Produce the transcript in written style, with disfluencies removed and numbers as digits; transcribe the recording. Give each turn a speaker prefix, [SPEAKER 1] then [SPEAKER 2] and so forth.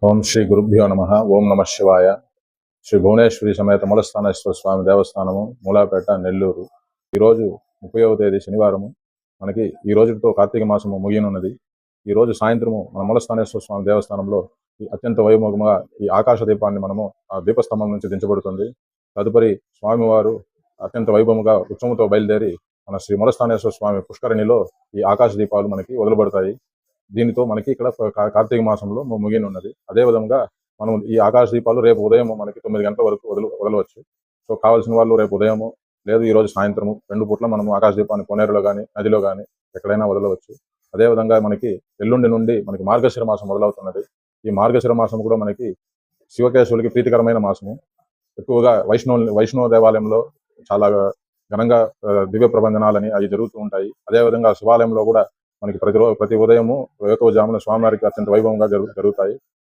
[SPEAKER 1] ఓం శ్రీ గురుభ్యో నమ. ఓం నమ శివాయ. శ్రీ భువనేశ్వరి సమేత మూలస్థానేశ్వర స్వామి దేవస్థానము, మూలాపేట, నెల్లూరు. ఈరోజు 30వ తేదీ శనివారము. మనకి ఈ రోజుతో కార్తీక మాసము ముగియనున్నది. ఈ రోజు సాయంత్రము మన మూలస్థానేశ్వర స్వామి దేవస్థానంలో ఈ అత్యంత వైభవముగా ఈ ఆకాశ దీపాన్ని మనము ఆ దీపస్తంభం నుంచి దించబడుతుంది. తదుపరి స్వామివారు అత్యంత వైభవముగా ఉత్సవంతో బయలుదేరి మన శ్రీ మూలస్థానేశ్వర స్వామి పుష్కరిణిలో ఈ ఆకాశ దీపాలు మనకి వదలబడతాయి. దీనితో మనకి ఇక్కడ కార్తీక మాసంలో ముగియనున్నది. అదేవిధంగా మనం ఈ ఆకాశ దీపాలు రేపు ఉదయం మనకి 9 గంటల వరకు వదలవచ్చు. సో కావాల్సిన వాళ్ళు రేపు ఉదయము లేదు ఈ రోజు సాయంత్రము 2 పూట్ల మనము ఆకాశ దీపాన్ని కోనేరులో కానీ నదిలో కానీ ఎక్కడైనా వదలవచ్చు. అదేవిధంగా మనకి ఎల్లుండి నుండి మనకి మార్గశిర మాసం మొదలవుతున్నది. ఈ మార్గశిర మాసం కూడా మనకి శివకేశవులకి ప్రీతికరమైన మాసము. ఎక్కువగా వైష్ణవ దేవాలయంలో చాలా ఘనంగా దివ్య ప్రభంజనాలని అవి జరుగుతూ ఉంటాయి. అదేవిధంగా శివాలయంలో కూడా మనకి ప్రతి ఉదయము వేకువజామున స్వామివారికి అత్యంత వైభవంగా జరుగుతాయి.